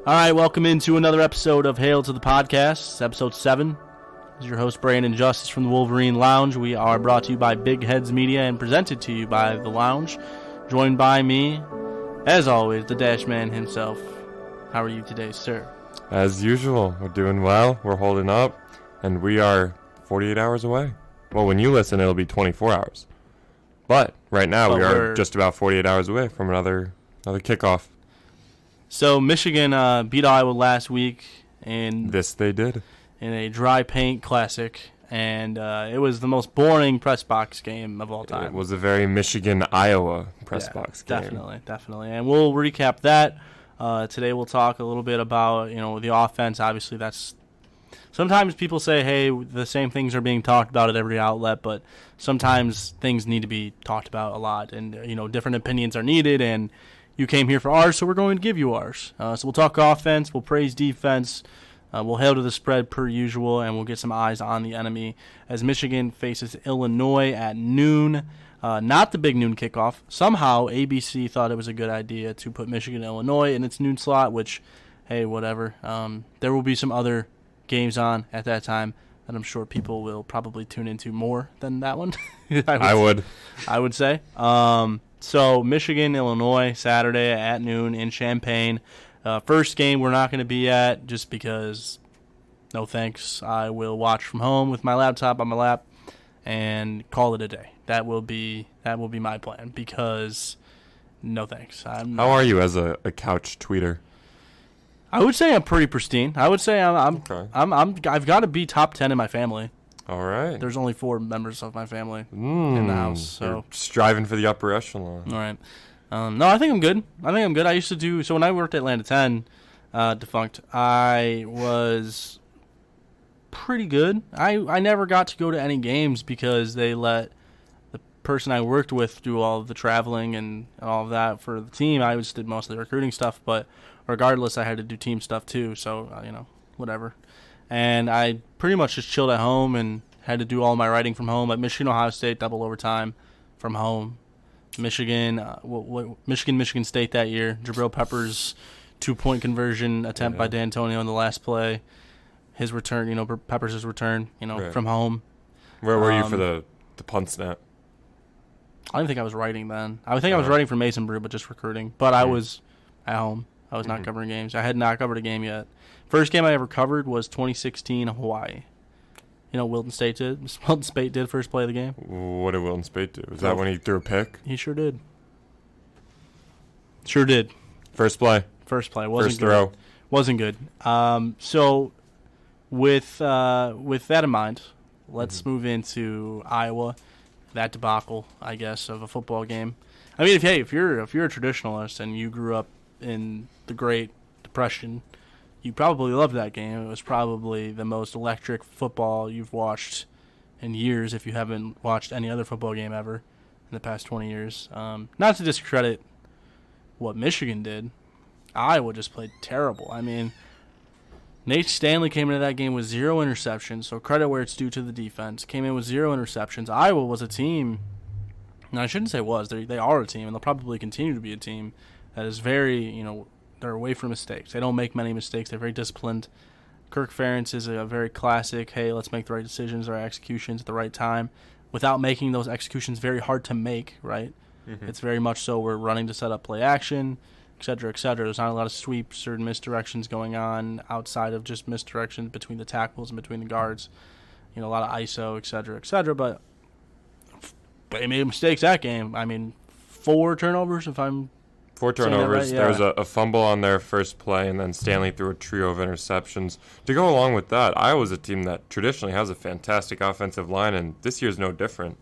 All right, welcome into another episode of Hail to the Podcast. It's episode 7. This is your host, Brandon Justice from the Wolverine Lounge. We are brought to you by Big Heads Media and presented to you by The Lounge. Joined by me, as always, the Dash Man himself. How are you today, sir? As usual, we're doing well, we're holding up, and we are 48 hours away. Well, when you listen, it'll be 24 hours. But right now, we are just about 48 hours away from another kickoff. So Michigan beat Iowa last week, and this they did in a dry paint classic, and it was the most boring press box game of all time. It was a very Michigan-Iowa press box game. Definitely. And we'll recap that. Today we'll talk a little bit about, the offense. Obviously, that's sometimes people say, hey, the same things are being talked about at every outlet, but sometimes things need to be talked about a lot, and, different opinions are needed, and you came here for ours, so we're going to give you ours. So we'll talk offense, we'll praise defense, we'll hail to the spread per usual, and we'll get some eyes on the enemy as Michigan faces Illinois at noon. Not the big noon kickoff. Somehow ABC thought it was a good idea to put Michigan and Illinois in its noon slot, which, hey, whatever. There will be some other games on at that time that I'm sure people will probably tune into more than that one. I would say. So Michigan, Illinois, Saturday at noon in Champaign. First game we're not going to be at just because, no thanks. I will watch from home with my laptop on my lap and call it a day. That will be my plan because, no thanks. How are you as a couch tweeter? I would say I'm pretty pristine. I would say Okay. I've got to be top 10 in my family. All right. There's only 4 members of my family in the house, so you're striving for the upper echelon. All right. No, I think I'm good. I used to do so when I worked at Atlanta 10, defunct. I was pretty good. I never got to go to any games because they let the person I worked with do all of the traveling and all of that for the team. I just did most of the recruiting stuff, but regardless, I had to do team stuff too. So whatever. And I pretty much just chilled at home and had to do all my writing from home. At Michigan, Ohio State, double overtime from home. Michigan State that year. Jabril Peppers' 2-point conversion attempt by D'Antonio in the last play. His return, Peppers' return, right. From home. Where were you for the punt snap? I didn't think I was writing then. I think I was writing for Mason Brew, but just recruiting. But I was at home. I was not covering games. I had not covered a game yet. First game I ever covered was 2016 Hawaii. Wilton State did. Wilton State did first play of the game. What did Wilton State do? Was that when he threw a pick? He sure did. Sure did. First play. Wasn't First good. throw. Wasn't good. So with that in mind, let's move into Iowa. That debacle, I guess, of a football game. I mean, if you're a traditionalist and you grew up in the Great Depression, you probably loved that game. It was probably the most electric football you've watched in years if you haven't watched any other football game ever in the past 20 years. Not to discredit what Michigan did. Iowa just played terrible. I mean, Nate Stanley came into that game with 0 interceptions, so credit where it's due to the defense. Came in with 0 interceptions. Iowa was a team, and I shouldn't say was, they are a team, and they'll probably continue to be a team that is very, they're away from mistakes. They don't make many mistakes. They're very disciplined. Kirk Ferentz is a very classic, hey, let's make the right decisions, the right executions at the right time, without making those executions very hard to make, right? Mm-hmm. It's very much so we're running to set up play action, et cetera, et cetera. There's not a lot of sweeps or misdirections going on outside of just misdirections between the tackles and between the guards. A lot of ISO, et cetera, but they made mistakes that game. I mean, 4 turnovers, if I'm 4 turnovers. Right, yeah. There was a fumble on their first play, and then Stanley threw a trio of interceptions. To go along with that, Iowa's a team that traditionally has a fantastic offensive line, and this year's no different.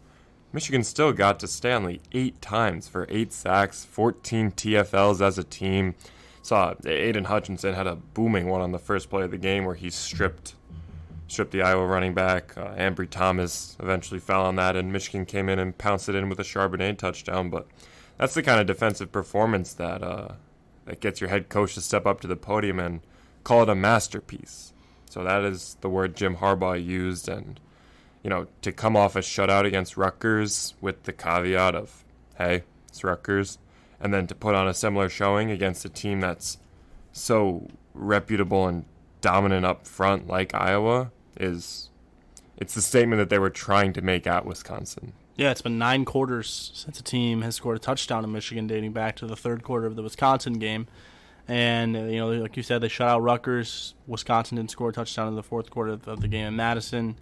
Michigan still got to Stanley 8 times for 8 sacks, 14 TFLs as a team. Saw Aiden Hutchinson had a booming one on the first play of the game where he stripped the Iowa running back. Ambry Thomas eventually fell on that, and Michigan came in and pounced it in with a Charbonnet touchdown, but that's the kind of defensive performance that gets your head coach to step up to the podium and call it a masterpiece. So that is the word Jim Harbaugh used, and to come off a shutout against Rutgers with the caveat of, hey, it's Rutgers, and then to put on a similar showing against a team that's so reputable and dominant up front like Iowa it's the statement that they were trying to make at Wisconsin. Yeah, it's been 9 quarters since a team has scored a touchdown in Michigan, dating back to the third quarter of the Wisconsin game. And, like you said, they shut out Rutgers. Wisconsin didn't score a touchdown in the fourth quarter of the game in Madison.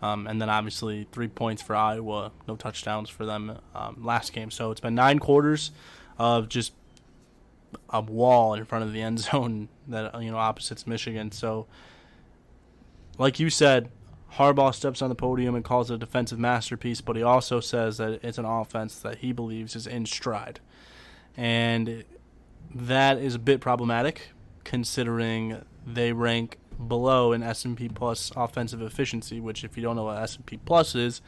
And then, obviously, 3 points for Iowa. No touchdowns for them last game. So it's been 9 quarters of just a wall in front of the end zone that, opposites Michigan. So, like you said, Harbaugh steps on the podium and calls it a defensive masterpiece, but he also says that it's an offense that he believes is in stride. And that is a bit problematic considering they rank below an S&P Plus offensive efficiency, which if you don't know what S&P Plus is,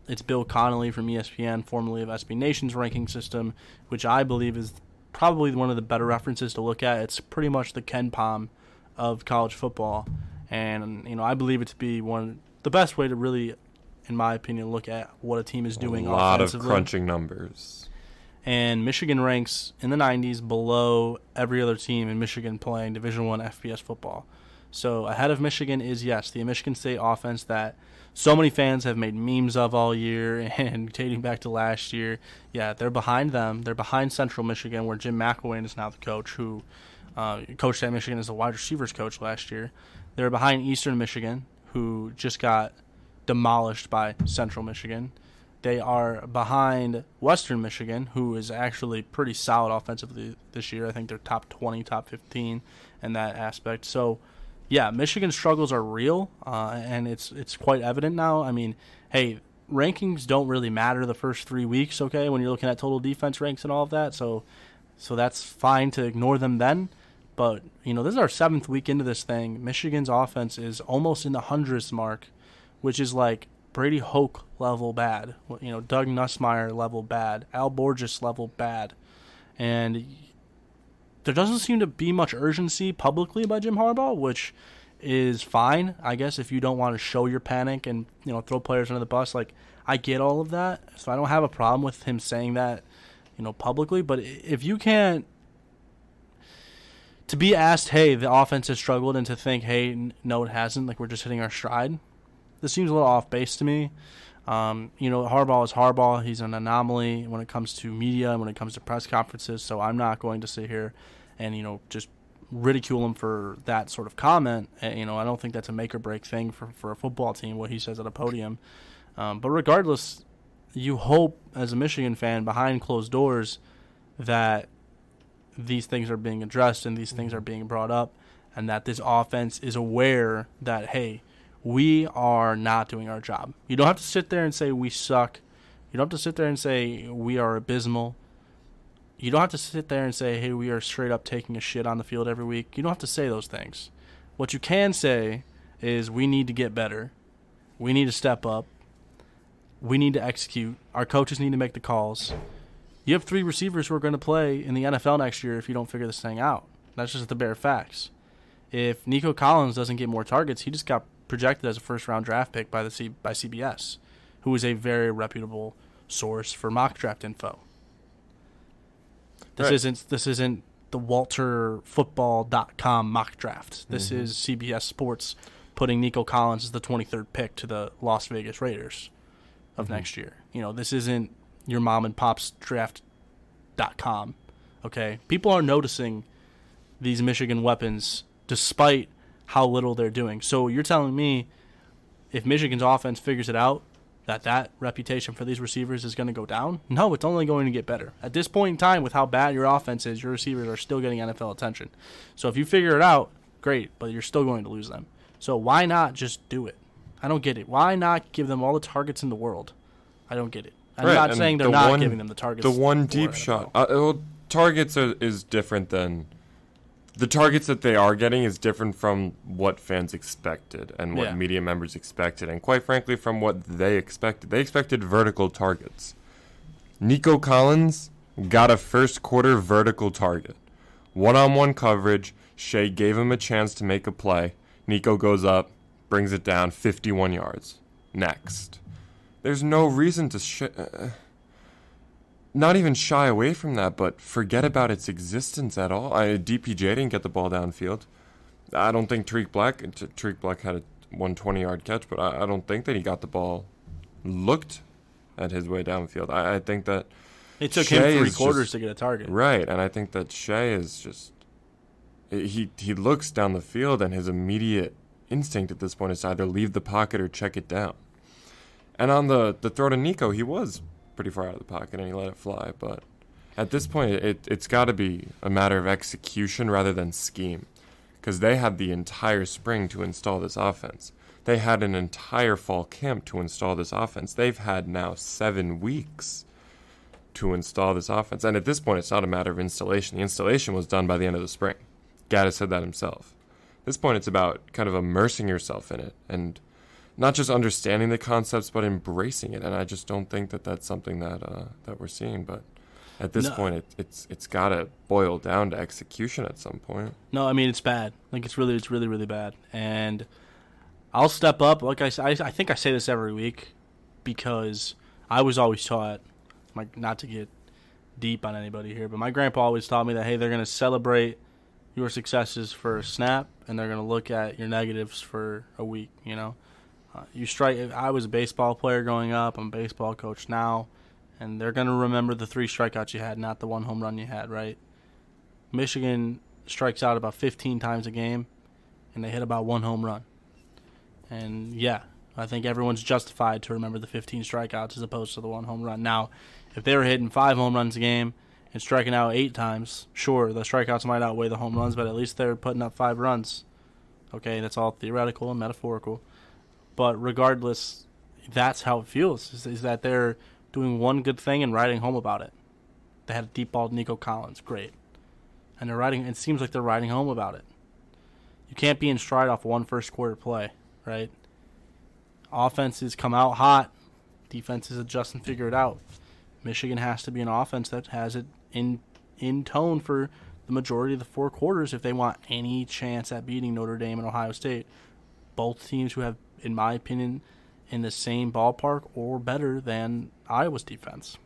it's Bill Connolly from ESPN, formerly of SB Nation's ranking system, which I believe is probably one of the better references to look at. It's pretty much the Ken Pom of college football. And, I believe it to be the best way to really, in my opinion, look at what a team is doing offensively. A lot of crunching numbers. And Michigan ranks in the 90s below every other team in Michigan playing Division I FBS football. So ahead of Michigan is, yes, the Michigan State offense that so many fans have made memes of all year and dating back to last year. Yeah, they're behind them. They're behind Central Michigan, where Jim McElwain is now the coach, who coached at Michigan as a wide receivers coach last year. They're behind Eastern Michigan, who just got demolished by Central Michigan. They are behind Western Michigan, who is actually pretty solid offensively this year. I think they're top 20, top 15 in that aspect. So, yeah, Michigan's struggles are real, and it's quite evident now. I mean, hey, rankings don't really matter the first 3 weeks, okay, when you're looking at total defense ranks and all of that. So that's fine to ignore them then. But, this is our 7th week into this thing. Michigan's offense is almost in the hundreds mark, which is like Brady Hoke level bad, Doug Nussmeier level bad, Al Borges level bad. And there doesn't seem to be much urgency publicly by Jim Harbaugh, which is fine, I guess, if you don't want to show your panic and, throw players under the bus. Like, I get all of that, so I don't have a problem with him saying that, publicly. But if you can't, to be asked, hey, the offense has struggled, and to think, hey, no, it hasn't, like we're just hitting our stride, this seems a little off base to me. Harbaugh is Harbaugh. He's an anomaly when it comes to media and when it comes to press conferences, so I'm not going to sit here and, just ridicule him for that sort of comment. I don't think that's a make-or-break thing for a football team, what he says at a podium. But regardless, you hope, as a Michigan fan, behind closed doors, that these things are being addressed and these things are being brought up, and that this offense is aware that, hey, we are not doing our job. You don't have to sit there and say we suck. You don't have to sit there and say we are abysmal. You don't have to sit there and say, hey, we are straight up taking a shit on the field every week. You don't have to say those things. What you can say is we need to get better. We need to step up. We need to execute. Our coaches need to make the calls. You have 3 receivers who are going to play in the NFL next year if you don't figure this thing out. That's just the bare facts. If Nico Collins doesn't get more targets, he just got projected as a first-round draft pick by CBS, who is a very reputable source for mock draft info. This isn't the WalterFootball.com mock draft. This is CBS Sports putting Nico Collins as the 23rd pick to the Las Vegas Raiders of next year. This isn't your mom and pop's draft.com. Okay, people are noticing these Michigan weapons despite how little they're doing. So you're telling me if Michigan's offense figures it out, that reputation for these receivers is going to go down? No, it's only going to get better. At this point in time, with how bad your offense is, your receivers are still getting NFL attention. So if you figure it out, great, but you're still going to lose them. So why not just do it? I don't get it. Why not give them all the targets in the world? I don't get it. I'm not saying they're not giving them the targets. The one deep shot. Targets is different than... The targets that they are getting is different from what fans expected and what media members expected, and quite frankly, from what they expected. They expected vertical targets. Nico Collins got a first-quarter vertical target. One-on-one coverage. Shea gave him a chance to make a play. Nico goes up, brings it down, 51 yards. Next. There's no reason to... not even shy away from that, but forget about its existence at all. DPJ didn't get the ball downfield. I don't think Tariq Black had a 120-yard catch, but I don't think that he got the ball looked at his way downfield. I think that it took Shea him 3 quarters to get a target. Right, and I think that Shea is just he looks down the field, and his immediate instinct at this point is to either leave the pocket or check it down. And on the throw to Nico, he was pretty far out of the pocket and he let it fly. But at this point, it's got to be a matter of execution rather than scheme, because they had the entire spring to install this offense. They had an entire fall camp to install this offense. They've had now 7 weeks to install this offense. And at this point, it's not a matter of installation. The installation was done by the end of the spring. Gaddis said that himself. At this point, it's about kind of immersing yourself in it and not just understanding the concepts, but embracing it. And I just don't think that that's something that we're seeing. But at this point, it's got to boil down to execution at some point. No, I mean, it's bad. Like, it's really, really bad. And I'll step up. Like I think I say this every week because I was always taught, like, not to get deep on anybody here, but my grandpa always taught me that, hey, they're going to celebrate your successes for a snap, and they're going to look at your negatives for a week, you know? You strike. I was a baseball player growing up. I'm a baseball coach now, and they're going to remember the 3 strikeouts you had, not the 1 home run you had, right? Michigan strikes out about 15 times a game, and they hit about 1 home run. And, yeah, I think everyone's justified to remember the 15 strikeouts as opposed to the 1 home run. Now, if they were hitting 5 home runs a game and striking out 8 times, sure, the strikeouts might outweigh the home runs, but at least they're putting up 5 runs. Okay, that's all theoretical and metaphorical. But regardless, that's how it feels, is that they're doing one good thing and riding home about it. They had a deep ball to Nico Collins, great. And it seems like they're riding home about it. You can't be in stride off one first quarter play, right? Offenses come out hot, defenses adjust and figure it out. Michigan has to be an offense that has it in tone for the majority of the 4 quarters if they want any chance at beating Notre Dame and Ohio State. Both teams who have, in my opinion, in the same ballpark or better than Iowa's defense,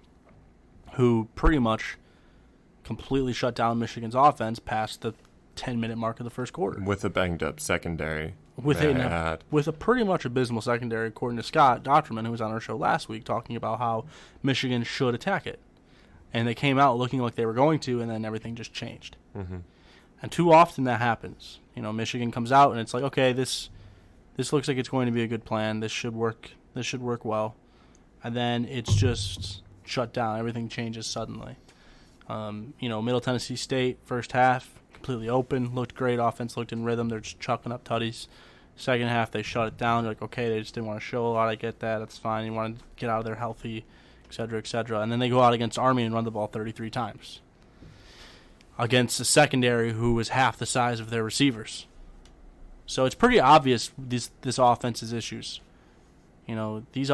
who pretty much completely shut down Michigan's offense past the 10-minute mark of the first quarter. With a banged-up secondary. With a pretty much abysmal secondary, according to Scott Docterman, who was on our show last week, talking about how Michigan should attack it. And they came out looking like they were going to, and then everything just changed. Mm-hmm. And too often that happens. You know, Michigan comes out, and it's like, okay, this looks like it's going to be a good plan. This should work. This should work well. And then it's just shut down. Everything changes suddenly. Middle Tennessee State, first half, completely open, looked great. Offense looked in rhythm. They're just chucking up tutties. Second half, they shut it down. They're like, okay, they just didn't want to show a lot. I get that. That's fine. You want to get out of there healthy, et cetera, et cetera. And then they go out against Army and run the ball 33 times against a secondary who was half the size of their receivers. So it's pretty obvious this offense's issues. You know, this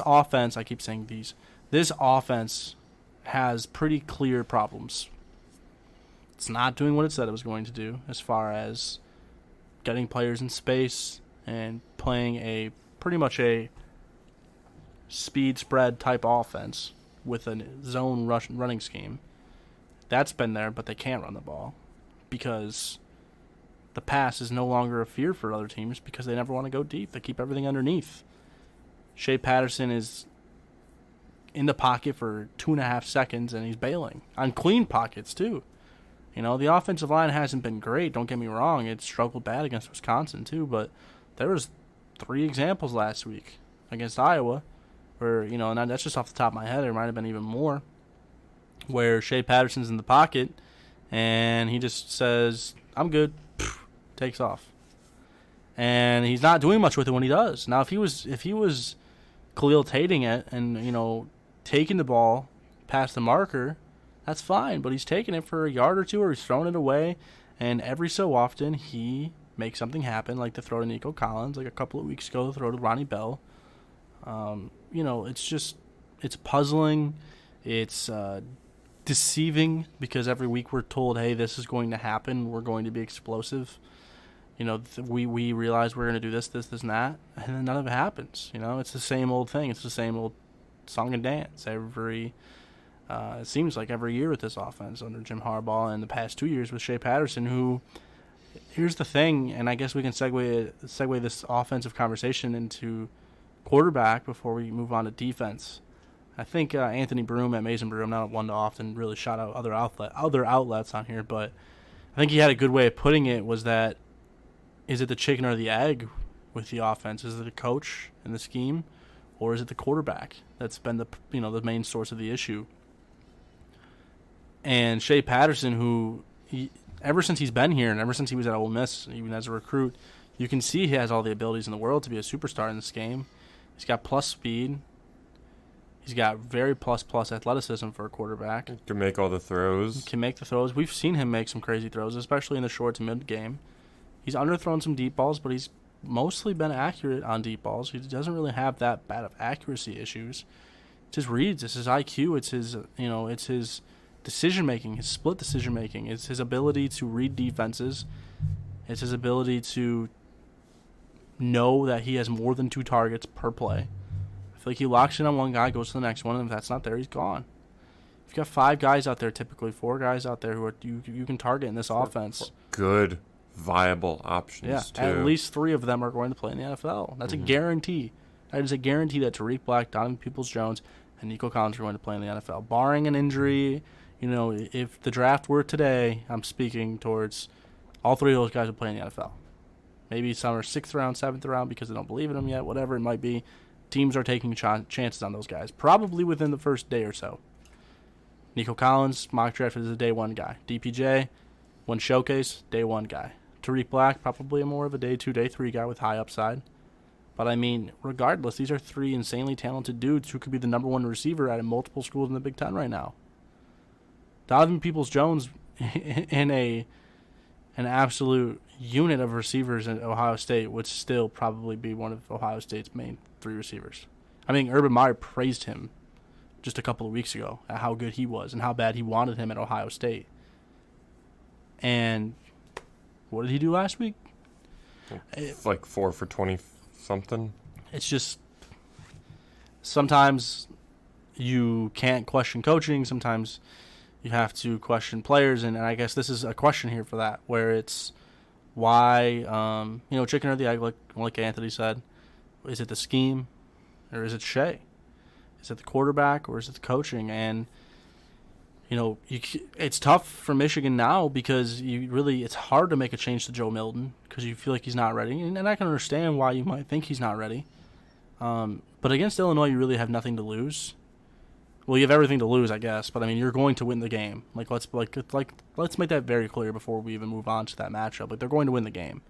offense, I keep saying this offense has pretty clear problems. It's not doing what it said it was going to do as far as getting players in space and playing pretty much a speed spread type offense with a zone running scheme. That's been there, but they can't run the ball because the pass is no longer a fear for other teams because they never want to go deep. They keep everything underneath. Shea Patterson is in the pocket for 2.5 seconds, and he's bailing on clean pockets, too. You know, the offensive line hasn't been great, don't get me wrong. It struggled bad against Wisconsin, too, but there was 3 examples last week against Iowa where, you know, and that's just off the top of my head. There might have been even more where Shea Patterson's in the pocket, and he just says, I'm good, takes off. And he's not doing much with it when he does. Now, if he was Khalil Tating it and, you know, taking the ball past the marker, that's fine. But he's taking it for a yard or two or he's throwing it away. And every so often he makes something happen, like the throw to Nico Collins, like a couple of weeks ago, the throw to Ronnie Bell. You know, it's puzzling. It's deceiving because every week we're told, hey, this is going to happen. We're going to be explosive. You know, we realize we're going to do this, and that, and then none of it happens. You know, it's the same old thing. It's the same old song and dance every It seems like every year with this offense under Jim Harbaugh, and the past 2 years with Shea Patterson, who, here's the thing, and I guess we can segue this offensive conversation into quarterback before we move on to defense. I think Anthony Broom at Mason Brew, I'm not one to often really shout out other outlets on here, but I think he had a good way of putting it, was that, is it the chicken or the egg with the offense? Is it the coach and the scheme, or is it the quarterback that's been the main source of the issue? And Shea Patterson, who ever since he's been here and ever since he was at Ole Miss, even as a recruit, you can see he has all the abilities in the world to be a superstar in this game. He's got plus speed. He's got very plus athleticism for a quarterback. He can make all the throws. He can make the throws. We've seen him make some crazy throws, especially in the short to mid game. He's underthrown some deep balls, but he's mostly been accurate on deep balls. He doesn't really have that bad of accuracy issues. It's his reads. It's his IQ. It's his decision making, his split decision making. It's his ability to read defenses. It's his ability to know that he has more than 2 targets per play. I feel like he locks in on one guy, goes to the next one, and if that's not there, he's gone. You've got 5 guys out there, typically 4 guys out there who are you can target in this offense. Good, viable options, yeah, too. At least 3 of them are going to play in the NFL. That's a guarantee. That is a guarantee that Tariq Black, Donovan Peoples-Jones, and Nico Collins are going to play in the NFL. Barring an injury, if the draft were today, I'm speaking towards all 3 of those guys would play in the NFL. Maybe some are 6th round, 7th round because they don't believe in them yet, whatever it might be. Teams are taking chances on those guys, probably within the first day or so. Nico Collins, mock draft is a day 1 guy. DPJ, one showcase, day 1 guy. Tariq Black, probably more of a day 2, day 3 guy with high upside. But I mean, regardless, these are 3 insanely talented dudes who could be the number 1 receiver at multiple schools in the Big Ten right now. Donovan Peoples-Jones in an absolute unit of receivers at Ohio State would still probably be one of Ohio State's main 3 receivers. I mean, Urban Meyer praised him just a couple of weeks ago at how good he was and how bad he wanted him at Ohio State. And what did he do last week? Like 4 for 20-something. It's just sometimes you can't question coaching. Sometimes you have to question players. And I guess this is a question here for that, where it's why, chicken or the egg, like Anthony said. Is it the scheme, or is it Shea? Is it the quarterback, or is it the coaching? And it's tough for Michigan now because it's hard to make a change to Joe Milton because you feel like he's not ready, and I can understand why you might think he's not ready. But against Illinois, you really have nothing to lose. Well, you have everything to lose, I guess. But I mean, you're going to win the game. Let's make that very clear before we even move on to that matchup. They're going to win the game.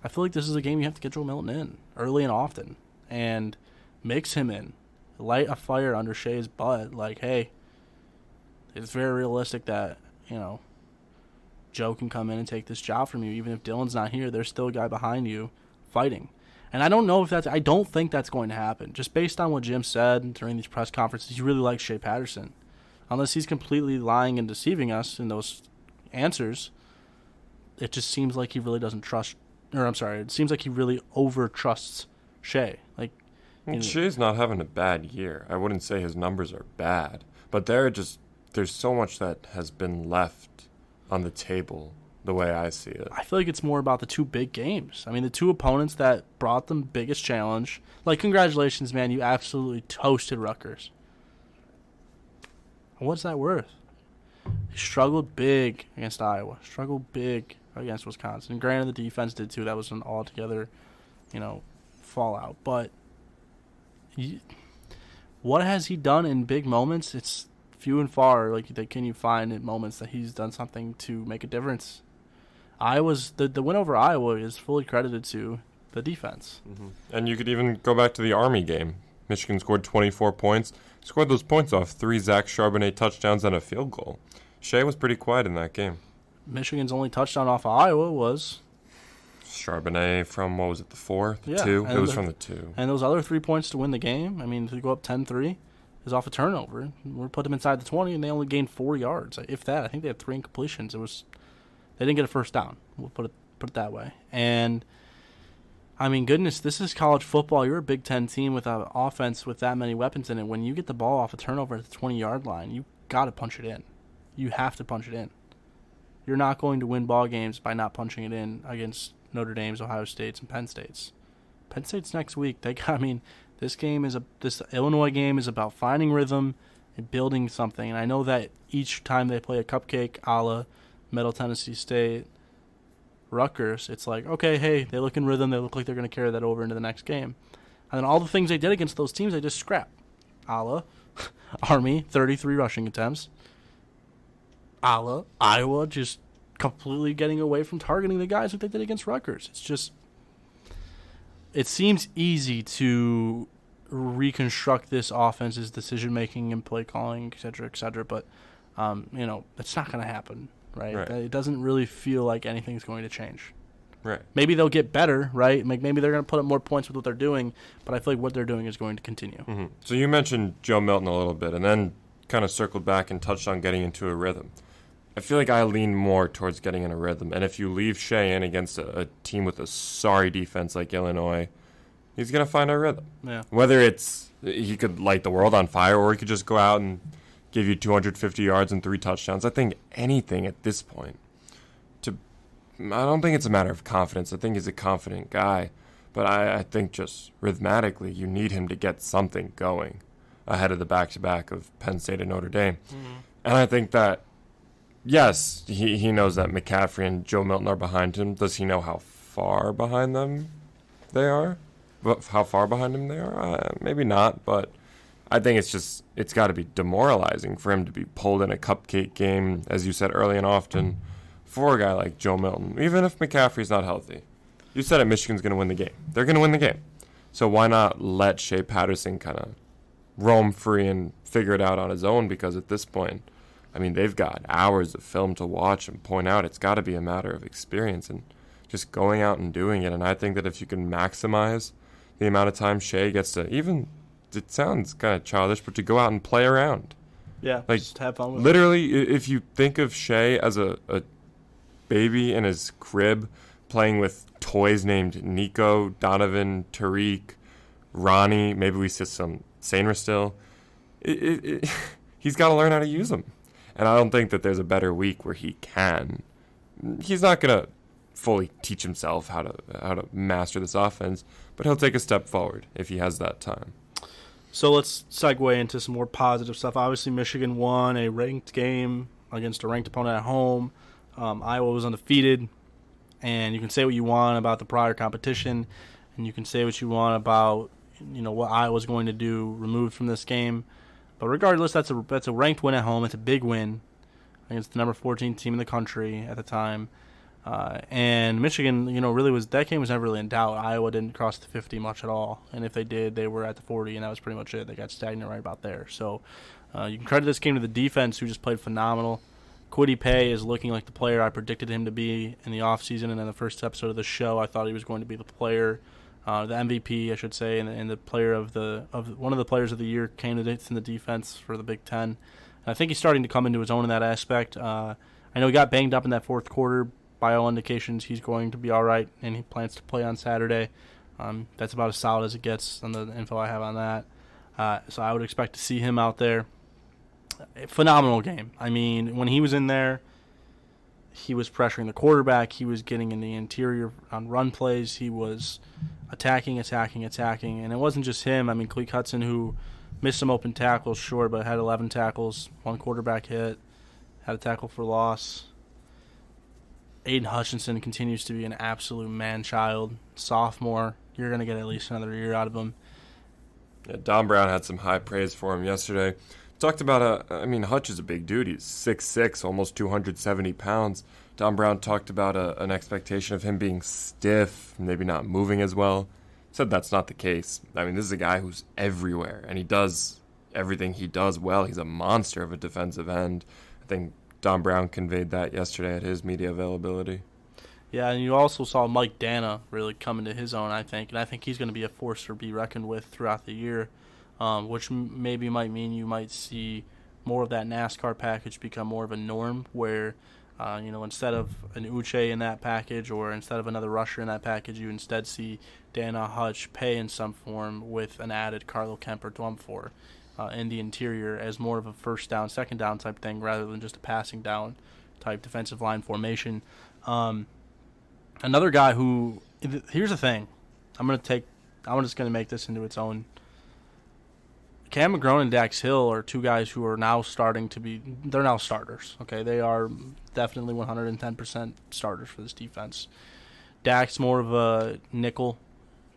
I feel like this is a game you have to get Joe Milton in early and often and mix him in. Light a fire under Shea's butt. Hey, it's very realistic that, Joe can come in and take this job from you. Even if Dylan's not here, there's still a guy behind you fighting. And I don't think that's going to happen. Just based on what Jim said during these press conferences, he really likes Shea Patterson. Unless he's completely lying and deceiving us in those answers, it just seems like he really doesn't trust. It seems like he really over-trusts Shea. Shea's not having a bad year. I wouldn't say his numbers are bad, but there's so much that has been left on the table the way I see it. I feel like it's more about the 2 big games. I mean, the 2 opponents that brought them biggest challenge. Congratulations, man, you absolutely toasted Rutgers. What's that worth? They struggled big against Iowa. Struggled big against Wisconsin. And granted, the defense did too. That was an altogether, fallout. But what has he done in big moments? It's few and far. Can you find in moments that he's done something to make a difference? The win over Iowa is fully credited to the defense. Mm-hmm. And you could even go back to the Army game. Michigan scored 24 points. Scored those points off 3 Zach Charbonnet touchdowns and a field goal. Shea was pretty quiet in that game. Michigan's only touchdown off of Iowa was Charbonnet from, what was it, the 4? The yeah, 2? It was from the 2. And those other 3 points to win the game, I mean, to go up 10-3 is off a turnover. We put them inside the 20, and they only gained 4 yards. If that, I think they had 3 incompletions. They didn't get a first down. We'll put it that way. And, I mean, goodness, this is college football. You're a Big Ten team with an offense with that many weapons in it. When you get the ball off a turnover at the 20-yard line, got to punch it in. You have to punch it in. You're not going to win ball games by not punching it in against Notre Dame's, Ohio State's, and Penn State's. Penn State's next week. This Illinois game is about finding rhythm and building something. And I know that each time they play a cupcake a la Middle Tennessee State, Rutgers, it's like, okay, hey, they look in rhythm. They look like they're going to carry that over into the next game. And then all the things they did against those teams, they just scrap. A la Army, 33 rushing attempts. A la Iowa, just completely getting away from targeting the guys like they did against Rutgers. It seems easy to reconstruct this offense's decision-making and play calling, et cetera, but, it's not going to happen, right? It doesn't really feel like anything's going to change. Right. Maybe they'll get better, right? Maybe they're going to put up more points with what they're doing, but I feel like what they're doing is going to continue. Mm-hmm. So you mentioned Joe Milton a little bit, and then kind of circled back and touched on getting into a rhythm. I feel like I lean more towards getting in a rhythm, and if you leave Shea in against a team with a sorry defense like Illinois, he's going to find a rhythm. Yeah. Whether it's he could light the world on fire, or he could just go out and give you 250 yards and 3 touchdowns. I think anything at this point. I don't think it's a matter of confidence. I think he's a confident guy. But I think just rhythmatically, you need him to get something going ahead of the back-to-back of Penn State and Notre Dame. Mm-hmm. And I think that, yes, he knows that McCaffrey and Joe Milton are behind him. Does he know how far behind them they are? How far behind him they are? Maybe not, but I think it's got to be demoralizing for him to be pulled in a cupcake game, as you said early and often, for a guy like Joe Milton, even if McCaffrey's not healthy. You said it, Michigan's going to win the game. They're going to win the game. So why not let Shea Patterson kind of roam free and figure it out on his own? Because at this point, they've got hours of film to watch and point out. It's got to be a matter of experience and just going out and doing it. And I think that if you can maximize the amount of time Shea gets to, even, it sounds kind of childish, but to go out and play around. Yeah, just have fun with literally, if you think of Shea as a baby in his crib playing with toys named Nico, Donovan, Tariq, Ronnie, maybe we see some Sainer still, he's got to learn how to use them. And I don't think that there's a better week where he can. He's not going to fully teach himself how to master this offense, but he'll take a step forward if he has that time. So let's segue into some more positive stuff. Obviously, Michigan won a ranked game against a ranked opponent at home. Iowa was undefeated, and you can say what you want about the prior competition, and you can say what you want about what Iowa's going to do removed from this game. But regardless, that's a ranked win at home. It's a big win against the number 14 team in the country at the time. And Michigan, that game was never really in doubt. Iowa didn't cross the 50 much at all, and if they did, they were at the 40, and that was pretty much it. They got stagnant right about there. So you can credit this game to the defense, who just played phenomenal. Kwity Paye is looking like the player I predicted him to be in the offseason, and in the first episode of the show, I thought he was going to be the player, the MVP, I should say, and the player of one of the players of the year candidates in the defense for the Big Ten. And I think he's starting to come into his own in that aspect. I know he got banged up in that fourth quarter. By all indications, he's going to be all right, and he plans to play on Saturday. That's about as solid as it gets on the info I have on that. So I would expect to see him out there. Phenomenal game. When he was in there, he was pressuring the quarterback. He was getting in the interior on run plays. He was attacking, and it wasn't just him. Cleek Hudson, who missed some open tackles, sure, but had 11 tackles, 1 quarterback hit, had a tackle for loss. Aiden Hutchinson continues to be an absolute man-child. Sophomore, you're going to get at least another year out of him. Yeah, Don Brown had some high praise for him yesterday. Talked about Hutch is a big dude. He's 6'6", almost 270 pounds. Don Brown talked about an expectation of him being stiff, maybe not moving as well. Said that's not the case. This is a guy who's everywhere, and he does everything he does well. He's a monster of a defensive end. I think Don Brown conveyed that yesterday at his media availability. Yeah, and you also saw Mike Dana really come into his own, I think. And I think he's going to be a force to be reckoned with throughout the year, which maybe might mean you might see more of that NASCAR package become more of a norm where, instead of an Uche in that package or instead of another rusher in that package, you instead see Dana, Hutch, Paye in some form with an added Carlo Kemp or Dwumfor. in the interior as more of a first down, second down type thing rather than just a passing down type defensive line formation. Another guy who, here's the thing, I'm just going to make this into its own. Cam McGrone and Dax Hill are two guys who are now they're now starters. Okay, they are definitely 110% starters for this defense. Dax more of a nickel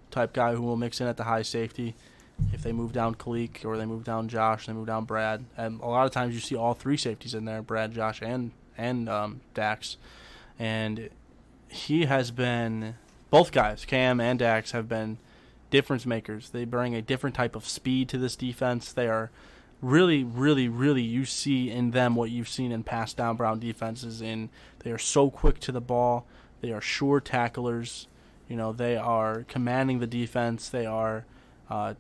type guy who will mix in at the high safety. If they move down Kalik or they move down Josh, they move down Brad. And a lot of times you see all three safeties in there, Brad, Josh, and Dax. And he has been, both guys, Cam and Dax, have been difference makers. They bring a different type of speed to this defense. They are really, really, really, you see in them what you've seen in past down Brown defenses. They are so quick to the ball. They are sure tacklers. They are commanding the defense. They are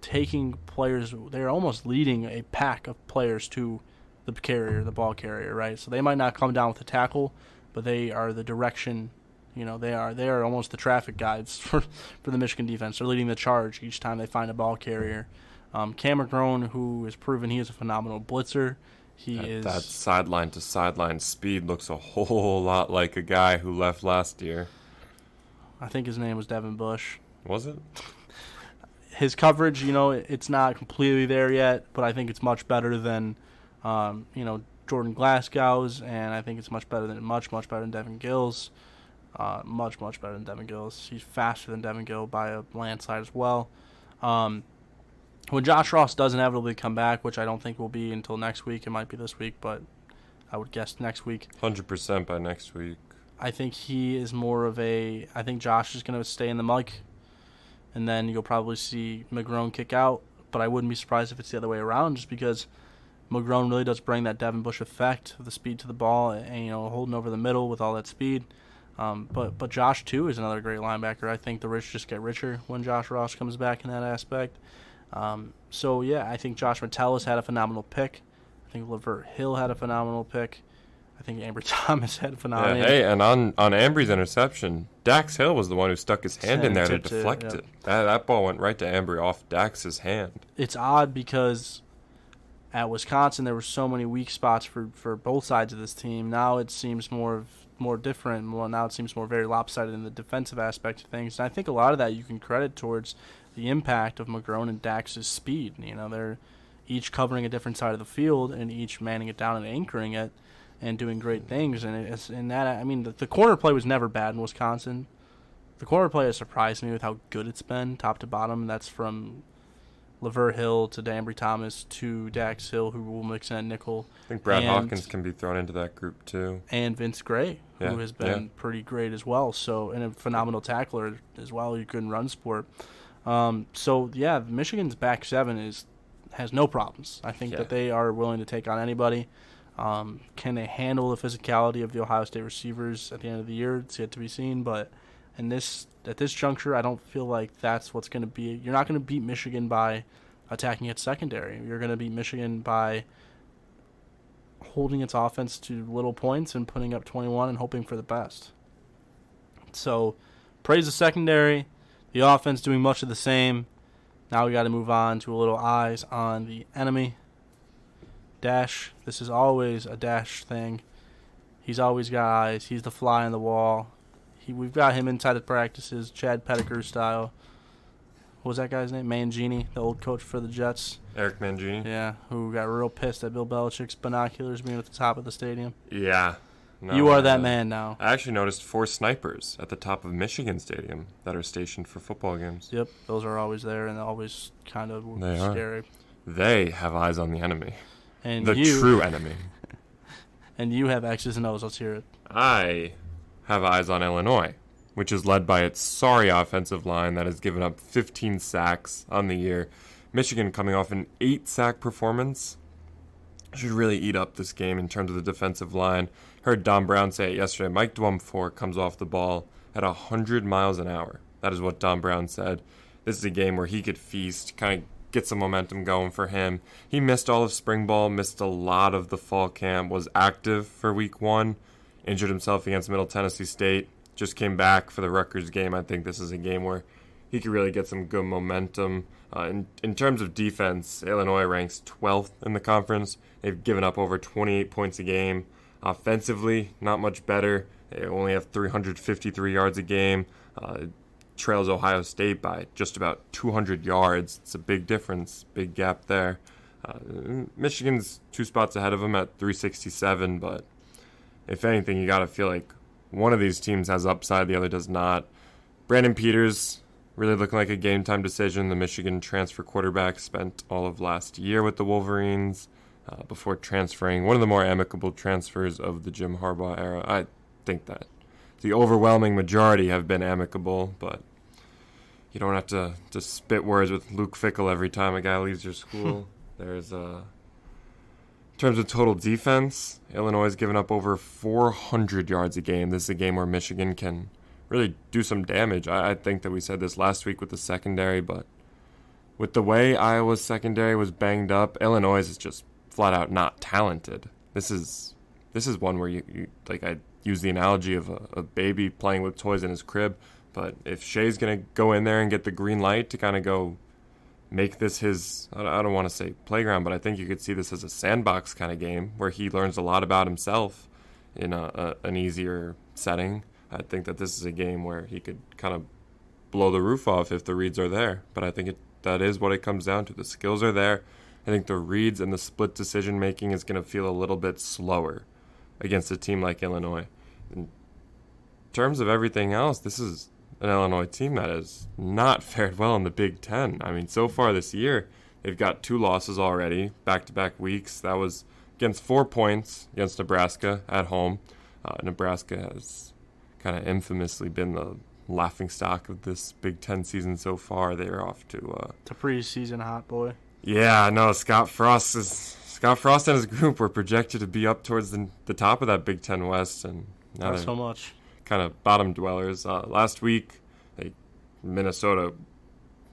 taking players. They are almost leading a pack of players to the ball carrier, right? So they might not come down with a tackle, but they are the direction. They are almost the traffic guides for the Michigan defense. They're leading the charge each time they find a ball carrier. Cam McGrone, who has proven he is a phenomenal blitzer. That sideline to sideline speed looks a whole lot like a guy who left last year. I think his name was Devin Bush. Was it? His coverage, it's not completely there yet, but I think it's much better than, Jordan Glasgow's, and I think it's much better than Devin Gill's. Much better than Devin Gill's. He's faster than Devin Gill by a landslide as well. When Josh Ross does inevitably come back, which I don't think will be until next week, it might be this week, but I would guess next week. 100% by next week. I think he is more of I think Josh is going to stay in the mic, and then you'll probably see McGrone kick out, but I wouldn't be surprised if it's the other way around, just because McGrone really does bring that Devin Bush effect of the speed to the ball and holding over the middle with all that speed. But Josh, too, is another great linebacker. I think the rich just get richer when Josh Ross comes back in that aspect. I think Josh Metellus had a phenomenal pick. I think Lavert Hill had a phenomenal pick. I think Ambry Thomas had a phenomenal pick. Hey, and on Ambry's interception, Dax Hill was the one who stuck his hand in there to deflect it. That ball went right to Ambry off Dax's hand. It's odd because at Wisconsin there were so many weak spots for both sides of this team. Now it seems more different. Well, now it seems more very lopsided in the defensive aspect of things. And I think a lot of that you can credit towards the impact of McGrone and Dax's speed. They're each covering a different side of the field and each manning it down and anchoring it and doing great things. And the corner play was never bad in Wisconsin. The corner play has surprised me with how good it's been, top to bottom. That's from Lavert Hill to Ambry Thomas to Dax Hill, who will mix in at nickel. I think Brad Hawkins can be thrown into that group too. And Vince Gray, who has been pretty great as well. So, and a phenomenal tackler as well. You couldn't run sport. Michigan's back seven has no problems. I think that they are willing to take on anybody. Can they handle the physicality of the Ohio State receivers at the end of the year? It's yet to be seen. But at this juncture, I don't feel like that's what's going to be. You're not going to beat Michigan by attacking its secondary. You're going to beat Michigan by holding its offense to little points and putting up 21 and hoping for the best. So, praise the secondary. The offense doing much of the same. Now we got to move on to a little eyes on the enemy. Dash. This is always a Dash thing. He's always got eyes. He's the fly on the wall. We've got him inside the practices, Chad Pettigrew style. What was that guy's name? Mangini, the old coach for the Jets. Eric Mangini. Yeah, who got real pissed at Bill Belichick's binoculars being at the top of the stadium. Yeah. No, you are that man now. I actually noticed 4 snipers at the top of Michigan Stadium that are stationed for football games. Yep, those are always there and always kind of scary. They have eyes on the enemy. And the true enemy. And you have X's and O's. Let's hear it. I have eyes on Illinois, which is led by its sorry offensive line that has given up 15 sacks on the year. Michigan, coming off an 8-sack performance, should really eat up this game in terms of the defensive line. Heard Don Brown say it yesterday. Mike Dwumfour comes off the ball at 100 miles an hour. That is what Don Brown said. This is a game where he could feast, kind of get some momentum going for him. He missed all of spring ball, missed a lot of the fall camp, was active for week 1, injured himself against Middle Tennessee State, just came back for the Rutgers game. I think this is a game where he could really get some good momentum. In terms of defense, Illinois ranks 12th in the conference. They've given up over 28 points a game. Offensively, not much better. They only have 353 yards a game. Trails Ohio State by just about 200 yards. It's a big difference, big gap there. Michigan's 2 spots ahead of them at 367, but if anything, you got to feel like one of these teams has upside, the other does not. Brandon Peters, really looking like a game-time decision. The Michigan transfer quarterback spent all of last year with the Wolverines before transferring. One of the more amicable transfers of the Jim Harbaugh era. I think that the overwhelming majority have been amicable, but you don't have to spit words with Luke Fickell every time a guy leaves your school. There's in terms of total defense, Illinois has given up over 400 yards a game. This is a game where Michigan can really do some damage. I think that we said this last week with the secondary, but with the way Iowa's secondary was banged up, Illinois is just flat out not talented. This is one where you like, I use the analogy of a baby playing with toys in his crib, but if Shea's going to go in there and get the green light to kind of go make this his, I don't want to say playground, but I think you could see this as a sandbox kind of game where he learns a lot about himself in an easier setting. I think that this is a game where he could kind of blow the roof off if the reads are there. But I think that is what it comes down to. The skills are there. I think the reads and the split decision making is going to feel a little bit slower against a team like Illinois. In terms of everything else, this is an Illinois team that has not fared well in the Big Ten. I mean, so far this year, they've got 2 losses already, back-to-back weeks. That was against 4 points against Nebraska at home. Nebraska has kind of infamously been the laughingstock of this Big Ten season so far. They're off to it's a preseason hot boy. Yeah, no, Scott Frost and his group were projected to be up towards the top of that Big Ten West, and now Not they're so much. kind of bottom dwellers. Last week, Minnesota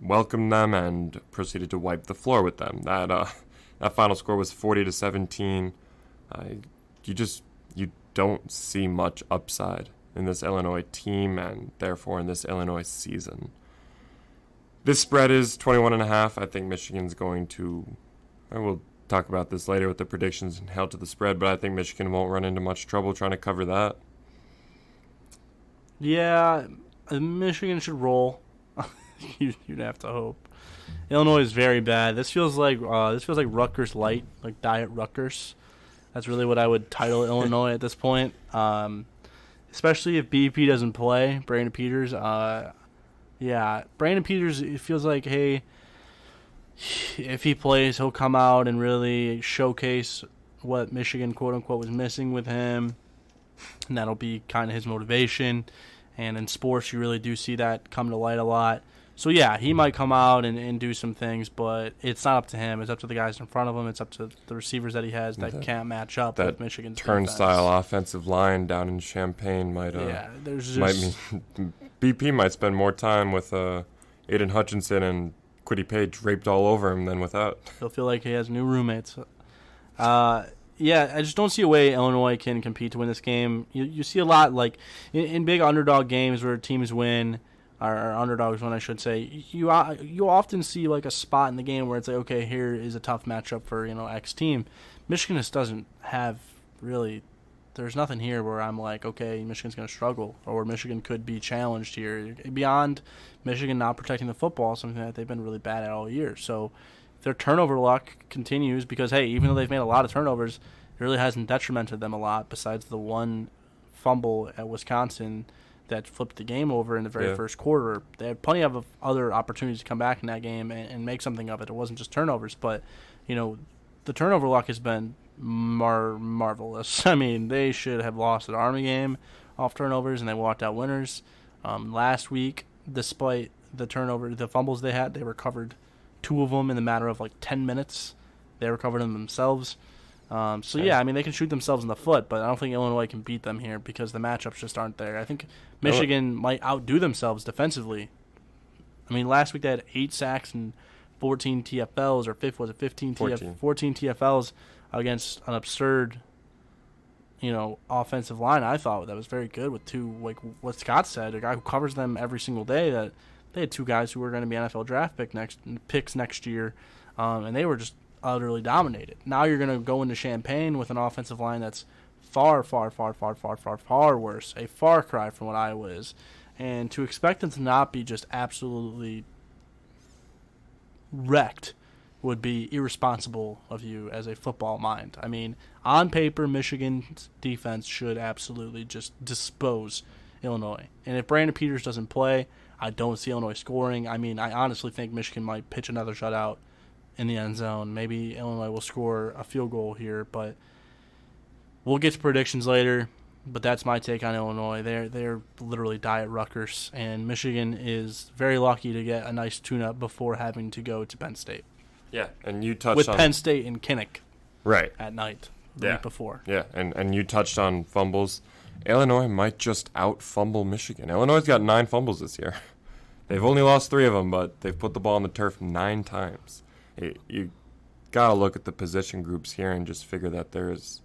welcomed them and proceeded to wipe the floor with them. That final score was 40-17. You don't see much upside in this Illinois team, and therefore in this Illinois season. This spread is 21.5. I think Michigan's going to, I will talk about this later with the predictions and held to the spread, but I think Michigan won't run into much trouble trying to cover that. Yeah, Michigan should roll. You'd have to hope. Illinois is very bad. This feels like Rutgers light, like Diet Rutgers. That's really what I would title Illinois at this point. Especially if BP doesn't play, Brandon Peters. Brandon Peters, it feels like, hey, if he plays, he'll come out and really showcase what Michigan, quote-unquote, was missing with him, and that'll be kind of his motivation. And in sports, you really do see that come to light a lot. So, yeah, he might come out and do some things, but it's not up to him. It's up to the guys in front of him. It's up to the receivers that he has that can't match up with Michigan's turnstile defense. Offensive line down in Champaign might mean BP might spend more time with Aiden Hutchinson and Kwity Paye draped all over him than without. He'll feel like he has new roommates. I just don't see a way Illinois can compete to win this game. You see a lot, like, in big underdog games where teams win, or underdogs win, I should say, you often see, like, a spot in the game where it's like, okay, here is a tough matchup for, X team. Michigan just doesn't have really, there's nothing here where I'm like, okay, Michigan's going to struggle, or where Michigan could be challenged here. Beyond Michigan not protecting the football, something that they've been really bad at all year. So their turnover luck continues because, hey, even though they've made a lot of turnovers, it really hasn't detrimented them a lot besides the one fumble at Wisconsin that flipped the game over in the very first quarter. They had plenty of other opportunities to come back in that game and make something of it. It wasn't just turnovers, but, the turnover luck has been marvelous. I mean, they should have lost an Army game off turnovers, and they walked out winners. Last week, despite the fumbles they had, they recovered 2 of them in the matter of like 10 minutes. They recovered them themselves. They can shoot themselves in the foot, but I don't think Illinois can beat them here because the matchups just aren't there. I think Michigan might outdo themselves defensively. I mean, last week they had 8 sacks and 14 TFLs, or 14 TFLs against an absurd, offensive line. I thought that was very good with 2, like what Scott said, a guy who covers them every single day, that They had two guys who were going to be NFL draft picks next year, and they were just utterly dominated. Now you're going to go into Champaign with an offensive line that's far, far, far, far, far, far, far worse, a far cry from what Iowa is. And to expect them to not be just absolutely wrecked would be irresponsible of you as a football mind. I mean, on paper, Michigan's defense should absolutely just dispose Illinois. And if Brandon Peters doesn't play, I don't see Illinois scoring. I mean, I honestly think Michigan might pitch another shutout in the end zone. Maybe Illinois will score a field goal here, but we'll get to predictions later. But that's my take on Illinois. They're literally Diet Rutgers, and Michigan is very lucky to get a nice tune-up before having to go to Penn State. Yeah, and you touched with on Penn State and Kinnick right at night the week before. Yeah, and you touched on fumbles. Illinois might just out-fumble Michigan. Illinois got 9 fumbles this year. They've only lost 3 of them, but they've put the ball on the turf 9 times. You got to look at the position groups here and just figure that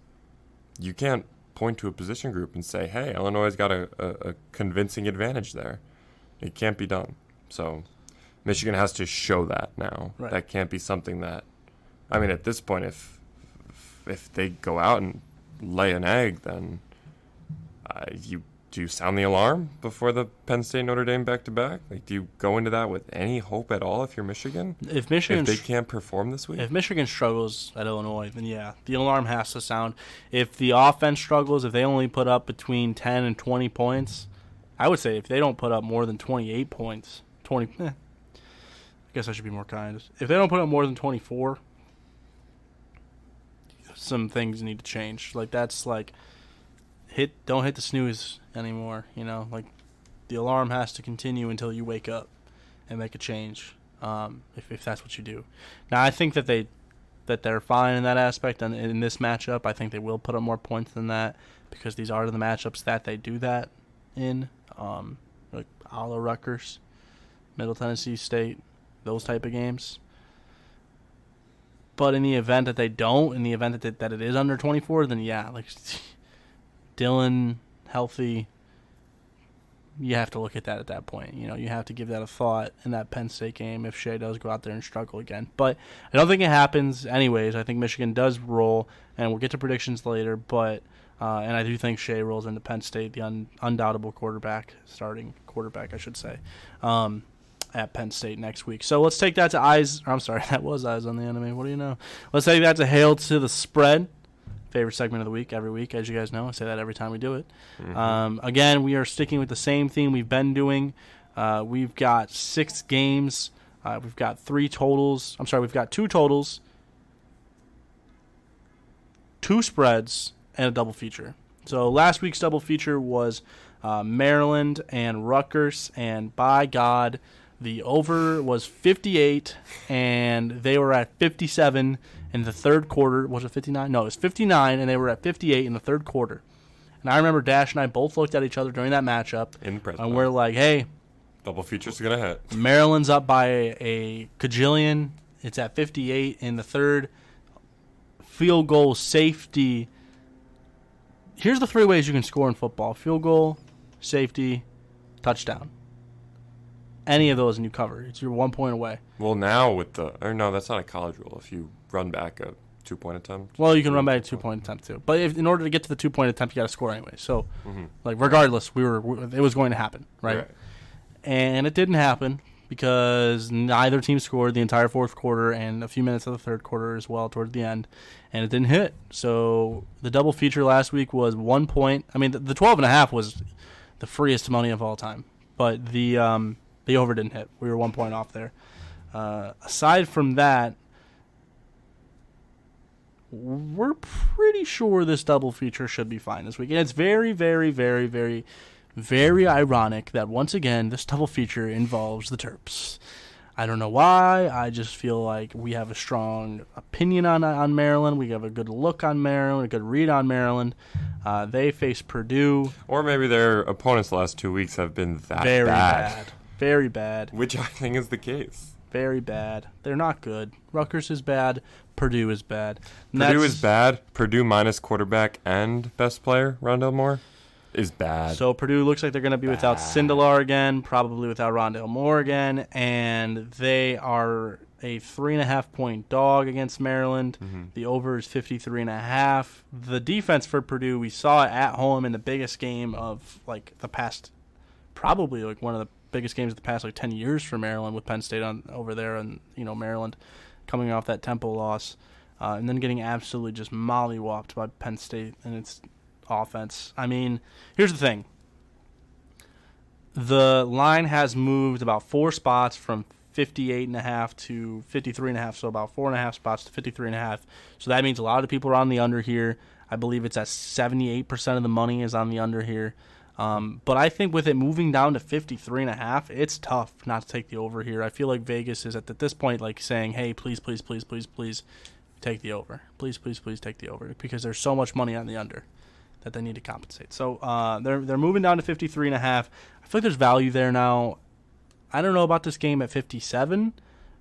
you can't point to a position group and say, hey, Illinois has got a convincing advantage there. It can't be done. So Michigan has to show that now. Right. That can't be something that, I mean, at this point, if they go out and lay an egg, then do you sound the alarm before the Penn State Notre Dame back-to-back? Like, do you go into that with any hope at all if you're Michigan? If they can't perform this week? If Michigan struggles at Illinois, then yeah, the alarm has to sound. If the offense struggles, if they only put up between 10 and 20 points, I would say if they don't put up more than 28 points, I guess I should be more kind. If they don't put up more than 24, some things need to change. Like, that's like, don't hit the snooze anymore, like the alarm has to continue until you wake up and make a change, if that's what you do. Now I think that they're fine in that aspect, and in this matchup I think they will put up more points than that because these are the matchups that they do that in, like a la Rutgers, Middle Tennessee State, those type of games. But in the event that they don't, in the event that it is under 24, then yeah, like Dylan healthy, you have to look at that at that point. You have to give that a thought in that Penn State game if Shea does go out there and struggle again. But I don't think it happens anyways. I think Michigan does roll, and we'll get to predictions later. But and I do think Shea rolls into Penn State, the undoubtable starting quarterback, I should say, at Penn State next week. So let's take that to eyes. I'm sorry, that was eyes on the enemy. What do you know? Let's take that to Hail to the Spread. Favorite segment of the week every week, as you guys know. I say that every time we do it. Mm-hmm. Again, we are sticking with the same theme we've been doing. We've got 6 games. We've got 3 totals. I'm sorry, we've got 2 totals, 2 spreads, and a double feature. So last week's double feature was Maryland and Rutgers, and by God, the over was 58, and they were at 57 in the third quarter. Was it 59? No, it was 59, and they were at 58 in the third quarter. And I remember Dash and I both looked at each other during that matchup, and we're like, hey, double feature's going to hit. Maryland's up by a cajillion. It's at 58 in the third. Field goal, safety. Here's the 3 ways you can score in football: field goal, safety, touchdown. Any of those and you cover. It's your 1 point away. Well, now no, that's not a college rule. If you run back a 2-point attempt. Well, you can run back a 2-point attempt too. But in order to get to the 2-point attempt, you got to score anyway. So, like, regardless, it was going to happen, right? And it didn't happen because neither team scored the entire fourth quarter and a few minutes of the third quarter as well towards the end, and it didn't hit. So the double feature last week was 1 point. I mean, the 12.5 was the freest money of all time, but the over didn't hit. We were 1 point off there. Aside from that, we're pretty sure this double feature should be fine this week. And it's very, very, very, very, very ironic that once again this double feature involves the Terps. I don't know why. I just feel like we have a strong opinion on Maryland. We have a good look on Maryland, a good read on Maryland. They face Purdue. Or maybe their opponents the last 2 weeks have been very bad. Very bad. Which I think is the case. Very bad. They're not good. Rutgers is bad. Purdue is bad. Purdue is bad. Purdue minus quarterback and best player, Rondell Moore. is bad. So Purdue looks like they're going to be without Sindelar again, probably without Rondale Moore again, and they are a 3.5-point dog against Maryland. The over is 53.5. The defense for Purdue, we saw it at home in the biggest game of like the past, probably like one of the biggest games of the past like 10 years for Maryland, with Penn State on over there, and Maryland coming off that Temple loss, and then getting absolutely just mollywopped by Penn State and its offense. I mean, here's the thing. The line has moved about 4 spots from 58.5 to 53.5, so about 4.5 spots to 53.5. So that means a lot of people are on the under here. I believe it's at 78% of the money is on the under here. But I think with it moving down to 53.5, it's tough not to take the over here. I feel like Vegas is at this point like saying, hey, please, please, please, please, please take the over. Please, please, please take the over, because there's so much money on the under that they need to compensate. So they're moving down to 53.5. I feel like there's value there now. I don't know about this game at 57.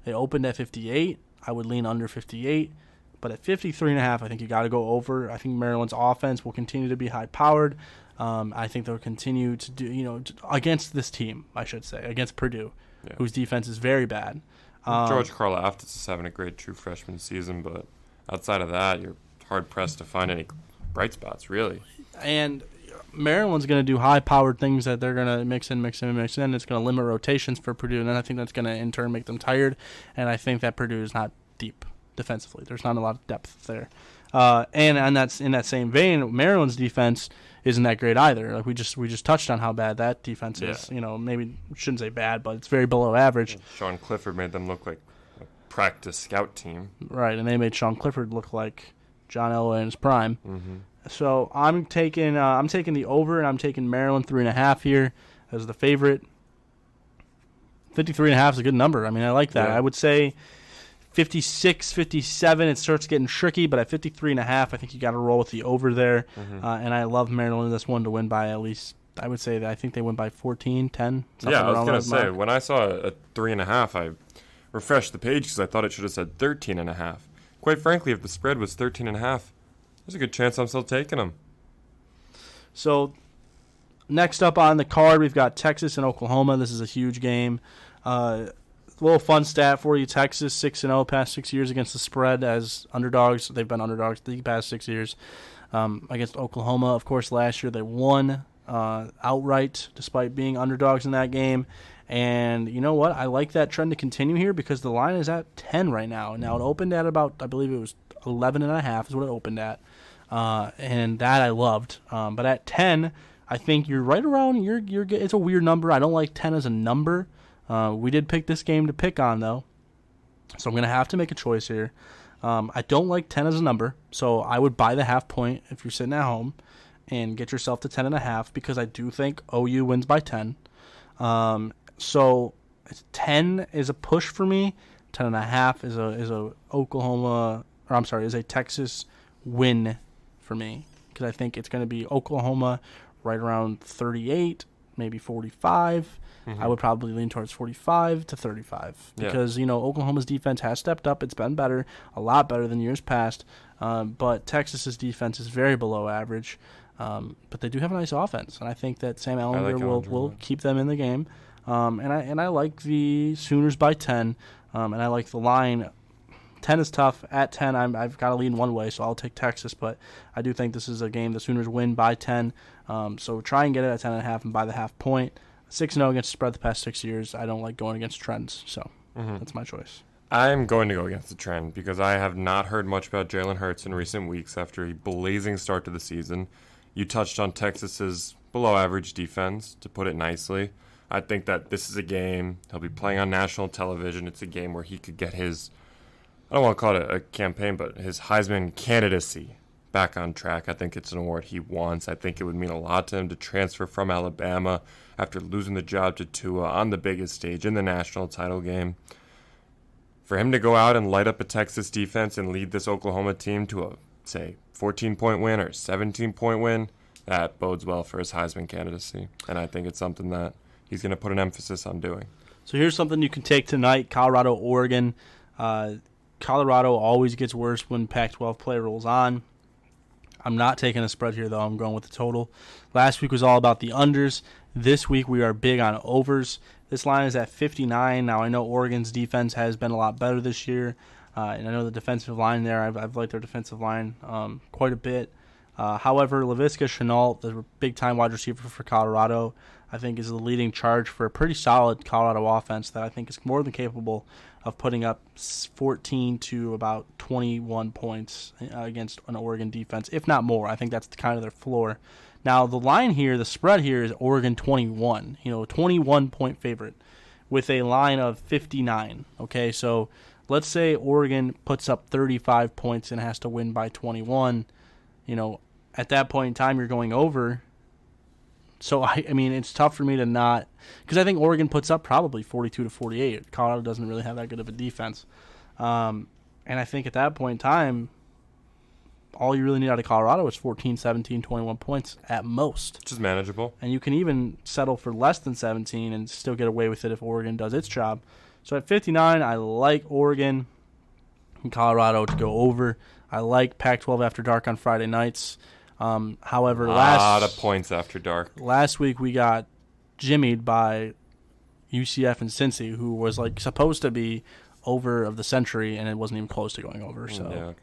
It opened at 58. I would lean under 58. But at 53.5, I think you got to go over. I think Maryland's offense will continue to be high-powered. I think they'll continue to do, against this team, I should say, against Purdue, whose defense is very bad. George Karlaftis is having a great true freshman season, but outside of that, you're hard-pressed to find any bright spots, really. And Maryland's going to do high-powered things that they're going to mix in. It's going to limit rotations for Purdue, and then I think that's going to, in turn, make them tired. And I think that Purdue is not deep defensively. There's not a lot of depth there. And that's in that same vein, Maryland's defense isn't that great either. Like we just touched on how bad that defense is. Maybe shouldn't say bad, but it's very below average. Sean Clifford made them look like a practice scout team. Right, and they made Sean Clifford look like John Elway in his prime. Mm-hmm. So I'm taking the over, and I'm taking Maryland 3.5 here as the favorite. 53.5 is a good number. I mean, I like that. Yeah. I would say 56, 57, it starts getting tricky, but at 53.5, I think you got to roll with the over there. Mm-hmm. And I love Maryland in this one to win by at least, I would say that I think they win by 14, 10. Yeah, I was going to say, when I saw a 3.5, I refreshed the page because I thought it should have said 13.5. Quite frankly, if the spread was 13.5, there's a good chance I'm still taking them. So next up on the card, we've got Texas and Oklahoma. This is a huge game. A little fun stat for you. Texas 6-0 past 6 years against the spread as underdogs. They've been underdogs the past 6 years. Against Oklahoma, of course, last year they won outright despite being underdogs in that game. And you know what? I like that trend to continue here because the line is at 10 right now. Now it opened at about, I believe it was 11.5 is what it opened at. And that I loved. But at 10, I think you're right around, it's a weird number. I don't like 10 as a number. We did pick this game to pick on, though, so I'm going to have to make a choice here. I don't like 10 as a number, so I would buy the half point if you're sitting at home and get yourself to 10.5 because I do think OU wins by 10. So 10 is a push for me. 10.5 is a Texas win for me because I think it's going to be Oklahoma right around 38, maybe 45. Mm-hmm. I would probably lean towards 45 to 35 because, Oklahoma's defense has stepped up. It's been better, a lot better than years past. But Texas's defense is very below average. But they do have a nice offense, and I think that Sam Ehlinger will keep them in the game. And I like the Sooners by 10, and I like the line. 10 is tough. At 10, I've got to lean one way, so I'll take Texas. But I do think this is a game the Sooners win by 10. So try and get it at 10.5 and buy the half point. 6-0 against the spread the past 6 years. I don't like going against trends, so that's my choice. I'm going to go against the trend because I have not heard much about Jalen Hurts in recent weeks after a blazing start to the season. You touched on Texas's below-average defense, to put it nicely. I think that this is a game he'll be playing on national television. It's a game where he could get his, I don't want to call it a campaign, but his Heisman candidacy back on track. I think it's an award he wants. I think it would mean a lot to him to transfer from Alabama after losing the job to Tua on the biggest stage in the national title game. For him to go out and light up a Texas defense and lead this Oklahoma team to a, say, 14-point win or 17-point win, that bodes well for his Heisman candidacy. And I think it's something that he's going to put an emphasis on doing. So here's something you can take tonight, Colorado, Oregon. Colorado always gets worse when Pac-12 play rolls on. I'm not taking a spread here, though. I'm going with the total. Last week was all about the unders. This week we are big on overs. This line is at 59. Now, I know Oregon's defense has been a lot better this year, and I know the defensive line there, I've liked their defensive line quite a bit. However, Laviska Shenault, the big-time wide receiver for Colorado, I think is the leading charge for a pretty solid Colorado offense that I think is more than capable of putting up 14 to about 21 points against an Oregon defense, if not more. I think that's kind of their floor. Now, the line here, the spread here is Oregon 21, 21-point favorite with a line of 59. Okay, so let's say Oregon puts up 35 points and has to win by 21. At that point in time, you're going over. So, I mean, it's tough for me to not – because I think Oregon puts up probably 42 to 48. Colorado doesn't really have that good of a defense. And I think at that point in time, all you really need out of Colorado is 14, 17, 21 points at most. Which is manageable. And you can even settle for less than 17 and still get away with it if Oregon does its job. So at 59, I like Oregon and Colorado to go over. I like Pac-12 After Dark on Friday nights. However, a lot of points after dark. Last week we got jimmied by UCF and Cincy, who was like supposed to be over of the century, and it wasn't even close to going over. So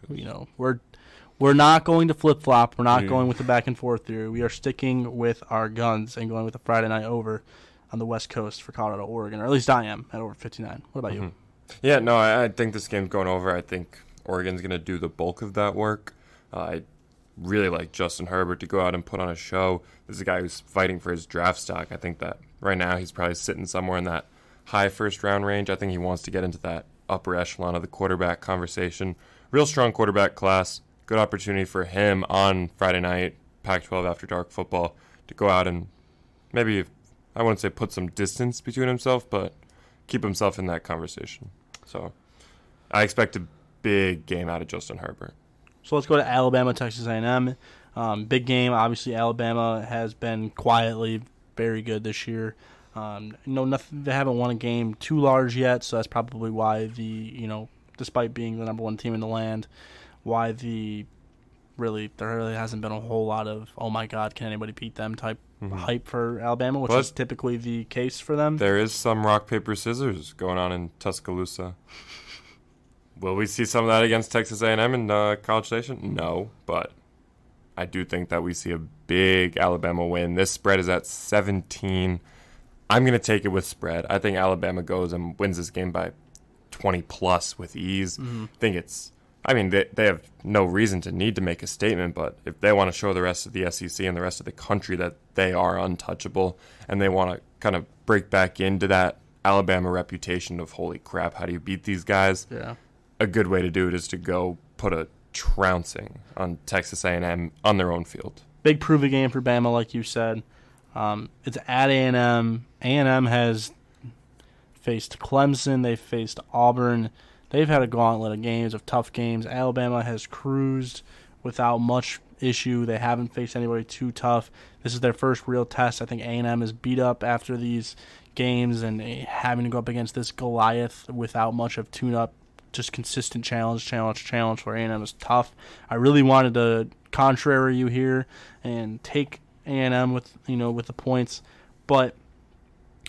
we're not going to flip flop. We're not going with the back and forth theory. We are sticking with our guns and going with the Friday night over on the West Coast for Colorado, Oregon, or at least I am at over 59. What about you? Yeah, no, I think this game's going over. I think Oregon's going to do the bulk of that work. I really like Justin Herbert to go out and put on a show. This is a guy who's fighting for his draft stock. I think that right now he's probably sitting somewhere in that high first-round range. I think he wants to get into that upper echelon of the quarterback conversation. Real strong quarterback class. Good opportunity for him on Friday night, Pac-12 After Dark football, to go out and maybe, I wouldn't say put some distance between himself, but keep himself in that conversation. So I expect a big game out of Justin Herbert. So let's go to Alabama, Texas A&M. Big game. Obviously, Alabama has been quietly very good this year. Nothing. They haven't won a game too large yet, so that's probably why despite being the number one team in the land, why there really hasn't been a whole lot of, oh my God, can anybody beat them type hype for Alabama, which is typically the case for them. There is some rock, paper, scissors going on in Tuscaloosa. Will we see some of that against Texas A&M in College Station? No, but I do think that we see a big Alabama win. This spread is at 17. I'm going to take it with spread. I think Alabama goes and wins this game by 20-plus with ease. They have no reason to need to make a statement, but if they want to show the rest of the SEC and the rest of the country that they are untouchable and they want to kind of break back into that Alabama reputation of, holy crap, how do you beat these guys? Yeah. A good way to do it is to go put a trouncing on Texas A&M on their own field. Big prove-it game for Bama, like you said. It's at A&M. A&M has faced Clemson. They've faced Auburn. They've had a gauntlet of games, of tough games. Alabama has cruised without much issue. They haven't faced anybody too tough. This is their first real test. I think A&M is beat up after these games and having to go up against this Goliath without much of tune-up. Just consistent challenge where A&M is tough. I really wanted to contrary you here and take A&M with the points. But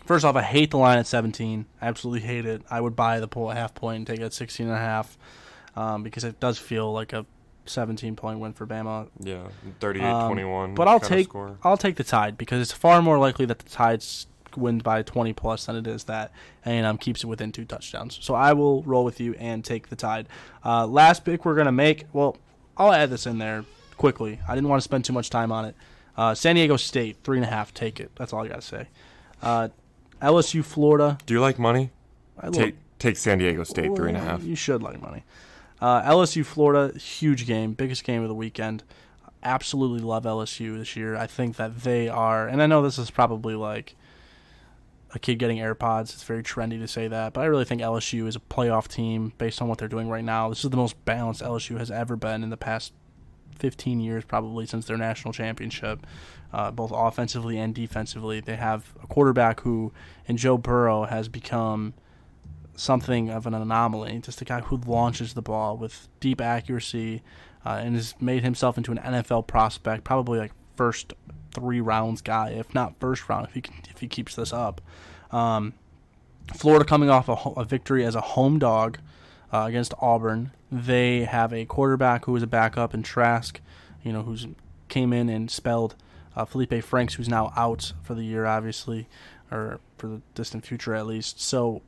first off, I hate the line at 17. I absolutely hate it. I would buy the half point and take it at 16.5 because it does feel like a 17-point win for Bama. Yeah, 38-21. But I'll take the Tide because it's far more likely that the Tide's win by 20+ than it is that A&M keeps it within 2 touchdowns. So I will roll with you and take the Tide. Last pick we're going to make, well, I'll add this in there quickly. I didn't want to spend too much time on it. San Diego State, 3.5, take it. That's all I got to say. LSU, Florida. Do you like money? Take San Diego State, 3.5. You should like money. LSU, Florida, huge game, biggest game of the weekend. Absolutely love LSU this year. I think that they are, and I know this is probably like a kid getting AirPods. It's very trendy to say that, but I really think LSU is a playoff team based on what they're doing right now. This is the most balanced LSU has ever been in the past 15 years, probably since their national championship, both offensively and defensively. They have a quarterback who, in Joe Burrow, has become something of an anomaly, just a guy who launches the ball with deep accuracy and has made himself into an NFL prospect, probably like first 3 rounds guy, if not first round, if he keeps this up. Florida coming off a victory as a home dog against Auburn. They have a quarterback who is a backup in Trask, who's came in and spelled Felipe Franks, who's now out for the year, obviously, or for the distant future at least. So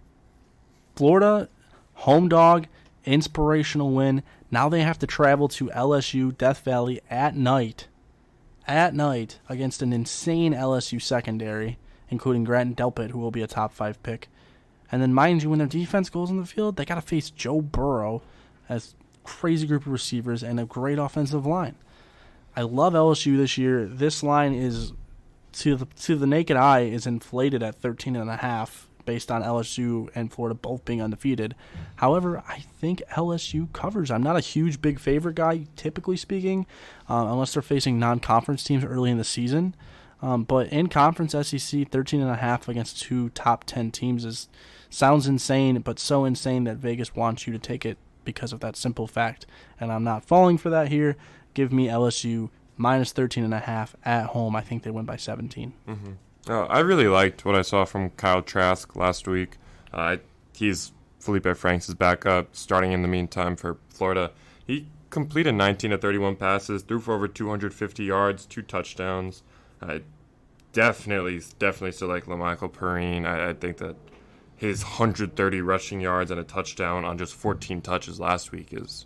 Florida, home dog, inspirational win. Now they have to travel to LSU, Death Valley at night against an insane LSU secondary, including Grant Delpit, who will be a top 5 pick. And then, mind you, when their defense goes on the field, they got to face Joe Burrow as crazy group of receivers and a great offensive line. I love LSU this year. This line is, to the naked eye, is inflated at 13.5 based on LSU and Florida both being undefeated. However, I think LSU covers. I'm not a huge big favorite guy, typically speaking, unless they're facing non-conference teams early in the season. But in conference SEC, 13.5 against 2 top 10 teams sounds insane, but so insane that Vegas wants you to take it because of that simple fact. And I'm not falling for that here. Give me LSU minus 13.5 at home. I think they win by 17. I really liked what I saw from Kyle Trask last week. He's Felipe Franks' backup, starting in the meantime for Florida. He completed 19 of 31 passes, threw for over 250 yards, 2 touchdowns. Definitely still like LaMichael Perrine. I think that his 130 rushing yards and a touchdown on just 14 touches last week is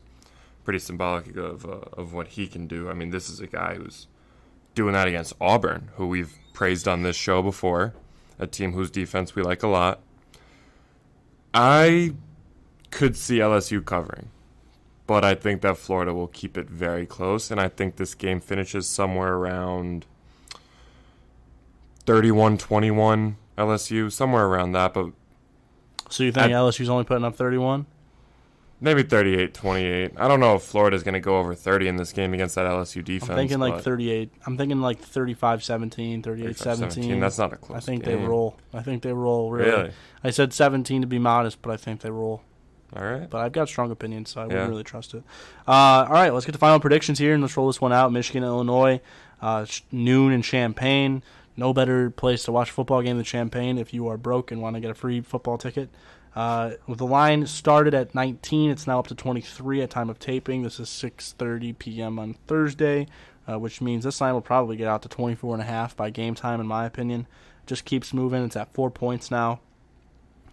pretty symbolic of what he can do. I mean, this is a guy who's doing that against Auburn, who we've praised on this show before, a team whose defense we like a lot. I could see LSU covering, but I think that Florida will keep it very close, and I think this game finishes somewhere around 31-21 LSU, somewhere around that. But so you think LSU's only putting up 31? Maybe 38-28. I don't know if Florida's going to go over 30 in this game against that LSU defense. I'm thinking like 38. I'm thinking like 35-17, 38-17. That's not a close I think game. they roll. Really. I said 17 to be modest, but I think they roll. All right. But I've got strong opinions, so I wouldn't really trust it. All right, let's get to final predictions here, and let's roll this one out. Michigan, Illinois, noon in Champaign. No better place to watch a football game than Champaign if you are broke and want to get a free football ticket. The line started at 19. It's now up to 23 at time of taping. This is 6:30 p.m. on Thursday, which means this line will probably get out to 24.5 by game time, in my opinion. Just keeps moving. It's at 4 points now.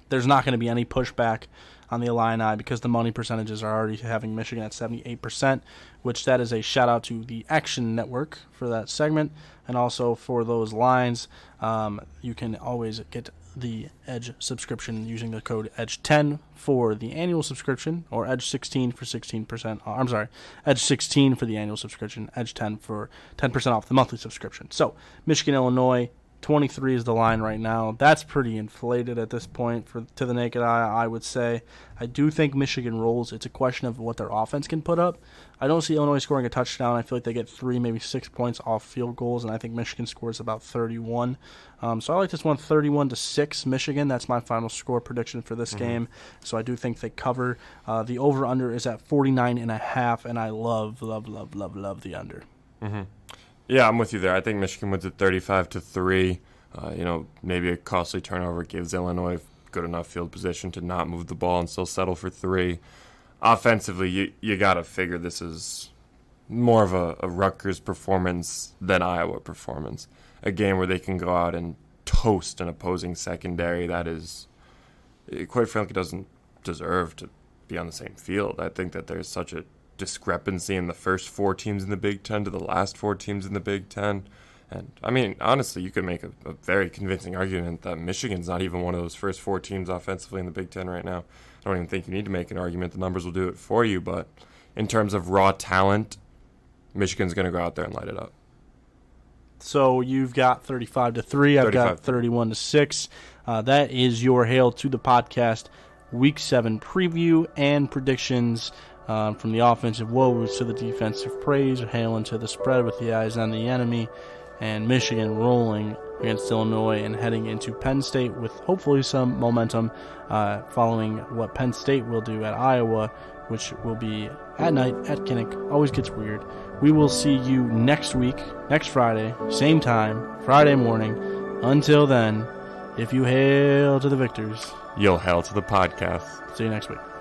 There's not going to be any pushback on the Illini because the money percentages are already having Michigan at 78%, which that is a shout-out to the Action Network for that segment. And also for those lines, you can always get the Edge subscription using the code EDGE10 for the annual subscription, or EDGE16 for 16%. I'm sorry, EDGE16 for the annual subscription, EDGE10 for 10% off the monthly subscription. So, Michigan, Illinois, 23 is the line right now. That's pretty inflated at this point to the naked eye, I would say. I do think Michigan rolls. It's a question of what their offense can put up. I don't see Illinois scoring a touchdown. I feel like they get 3, maybe 6 points off field goals, and I think Michigan scores about 31. So I like this one 31-6 Michigan. That's my final score prediction for this game. So I do think they cover. The over-under is at 49.5, and I love the under. Yeah, I'm with you there. I think Michigan wins at 35-3. Maybe a costly turnover gives Illinois good enough field position to not move the ball and still settle for 3. Offensively, you got to figure this is more of a Rutgers performance than Iowa performance. A game where they can go out and toast an opposing secondary that is, quite frankly, doesn't deserve to be on the same field. I think that there's such a discrepancy in the first 4 teams in the Big Ten to the last 4 teams in the Big Ten. And, I mean, honestly, you could make a very convincing argument that Michigan's not even one of those first 4 teams offensively in the Big Ten right now. I don't even think you need to make an argument. The numbers will do it for you. But in terms of raw talent, Michigan's going to go out there and light it up. So you've got 35-3. I've got 31-6. That is your Hail to the Podcast Week 7 preview and predictions. From the offensive woes to the defensive praise, or hail into the spread with the eyes on the enemy. and Michigan rolling against Illinois and heading into Penn State with hopefully some momentum following what Penn State will do at Iowa, which will be at night at Kinnick. Always gets weird. We will see you next week, next Friday, same time, Friday morning. Until then, if you hail to the victors, you'll hail to the podcast. See you next week.